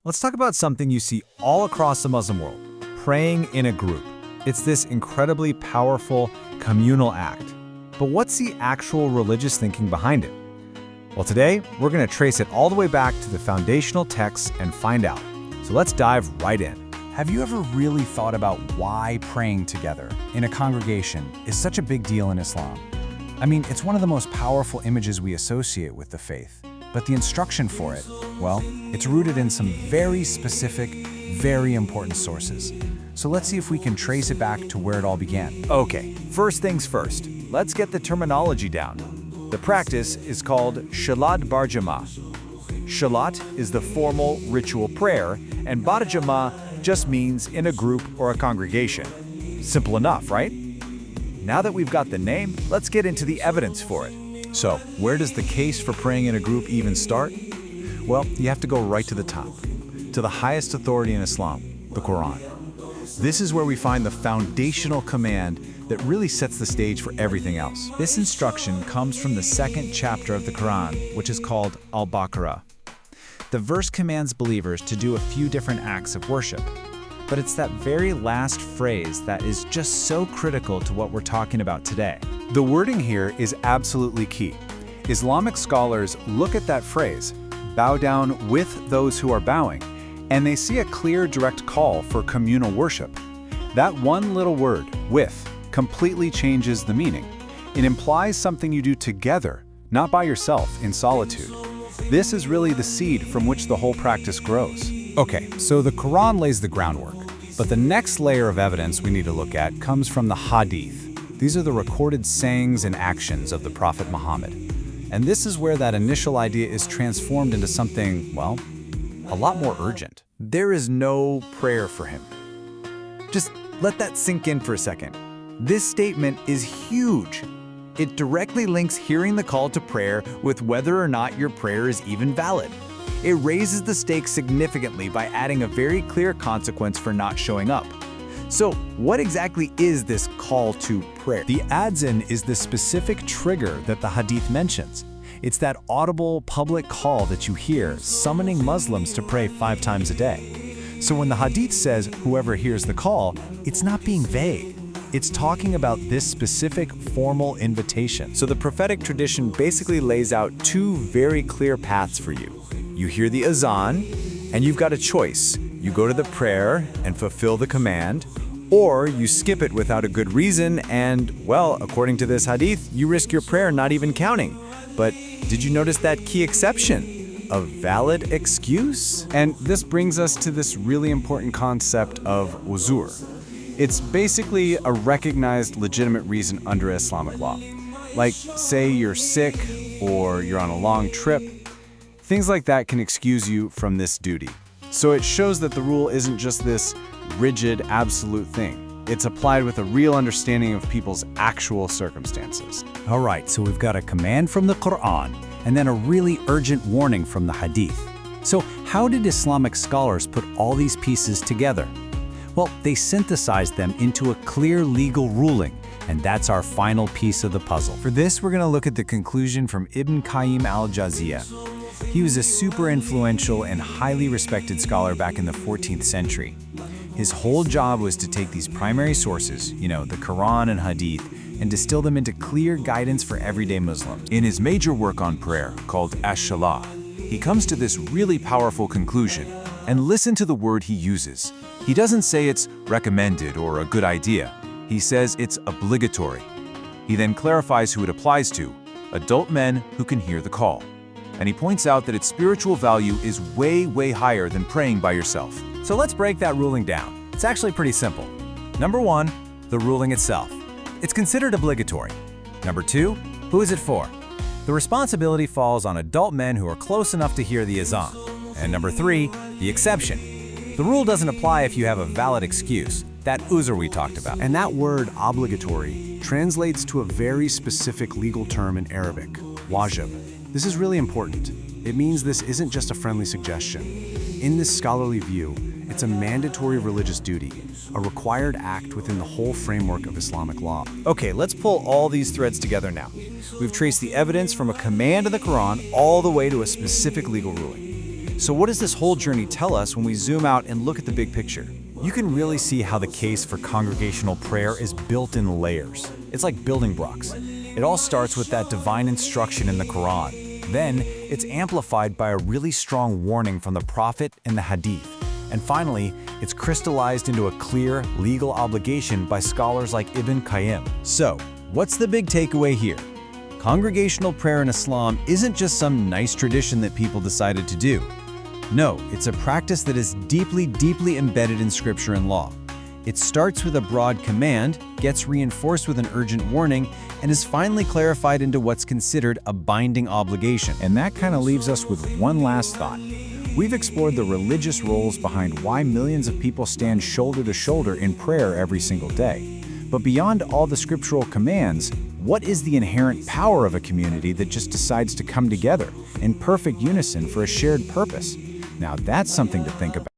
Let's talk about something you see all across the Muslim world, praying in a group. It's this incredibly powerful communal act. But what's the actual religious thinking behind it? Well, today, we're going to trace it all the way back to the foundational texts and find out. So let's dive right in. Have you ever really thought about why praying together in a congregation is such a big deal in Islam? I mean, it's one of the most powerful images we associate with the faith. But the instruction for it, well, it's rooted in some very specific, very important sources. So let's see if we can trace it back to where it all began. Okay, first things first. Let's get the terminology down. The practice is called Shalat Bar Jama'ah. Shalat is the formal ritual prayer, and Bar Jama'ah just means in a group or a congregation. Simple enough, right? Now that we've got the name, let's get into the evidence for it. So, where does the case for praying in a group even start? Well, you have to go right to the top, to the highest authority in Islam, the Quran. This is where we find the foundational command that really sets the stage for everything else. This instruction comes from the second chapter of the Quran, which is called Al-Baqarah. The verse commands believers to do a few different acts of worship, but it's that very last phrase that is just so critical to what we're talking about today. The wording here is absolutely key. Islamic scholars look at that phrase, bow down with those who are bowing, and they see a clear, direct call for communal worship. That one little word, with, completely changes the meaning. It implies something you do together, not by yourself in solitude. This is really the seed from which the whole practice grows. Okay, so the Quran lays the groundwork, but the next layer of evidence we need to look at comes from the Hadith. These are the recorded sayings and actions of the Prophet Muhammad. And this is where that initial idea is transformed into something, well, a lot more urgent. There is no prayer for him. Just let that sink in for a second. This statement is huge. It directly links hearing the call to prayer with whether or not your prayer is even valid. It raises the stakes significantly by adding a very clear consequence for not showing up. So, what exactly is this call to prayer? The adzan is the specific trigger that the Hadith mentions. It's that audible public call that you hear summoning Muslims to pray 5 times a day. So when the Hadith says whoever hears the call, it's not being vague. It's talking about this specific formal invitation. So the prophetic tradition basically lays out 2 very clear paths for you. You hear the azan, and you've got a choice. You go to the prayer and fulfill the command, or you skip it without a good reason and, well, according to this hadith, you risk your prayer not even counting. But did you notice that key exception? A valid excuse? And this brings us to this really important concept of uzur. It's basically a recognized legitimate reason under Islamic law. Like, say you're sick or you're on a long trip. Things like that can excuse you from this duty. So it shows that the rule isn't just this rigid, absolute thing. It's applied with a real understanding of people's actual circumstances. All right, so we've got a command from the Quran and then a really urgent warning from the Hadith. So how did Islamic scholars put all these pieces together? Well, they synthesized them into a clear legal ruling, and that's our final piece of the puzzle. For this, we're going to look at the conclusion from Ibn Qayyim al-Jawziyah. He was a super influential and highly respected scholar back in the 14th century. His whole job was to take these primary sources, the Quran and Hadith, and distill them into clear guidance for everyday Muslims. In his major work on prayer, called Ash-Shalah, he comes to this really powerful conclusion. And listen to the word he uses. He doesn't say it's recommended or a good idea. He says it's obligatory. He then clarifies who it applies to, adult men who can hear the call. And he points out that its spiritual value is way, way higher than praying by yourself. So let's break that ruling down. It's actually pretty simple. Number 1, the ruling itself. It's considered obligatory. Number 2, who is it for? The responsibility falls on adult men who are close enough to hear the azan. And number 3, the exception. The rule doesn't apply if you have a valid excuse, that uzr we talked about. And that word, obligatory, translates to a very specific legal term in Arabic, wajib. This is really important. It means this isn't just a friendly suggestion. In this scholarly view, it's a mandatory religious duty, a required act within the whole framework of Islamic law. Okay, let's pull all these threads together now. We've traced the evidence from a command in the Quran all the way to a specific legal ruling. So what does this whole journey tell us when we zoom out and look at the big picture? You can really see how the case for congregational prayer is built in layers. It's like building blocks. It all starts with that divine instruction in the Quran. Then, it's amplified by a really strong warning from the Prophet and the Hadith. And finally, it's crystallized into a clear, legal obligation by scholars like Ibn Qayyim. So, what's the big takeaway here? Congregational prayer in Islam isn't just some nice tradition that people decided to do. No, it's a practice that is deeply, deeply embedded in scripture and law. It starts with a broad command, gets reinforced with an urgent warning, and is finally clarified into what's considered a binding obligation. And that kind of leaves us with one last thought. We've explored the religious roles behind why millions of people stand shoulder to shoulder in prayer every single day. But beyond all the scriptural commands, what is the inherent power of a community that just decides to come together in perfect unison for a shared purpose? Now that's something to think about.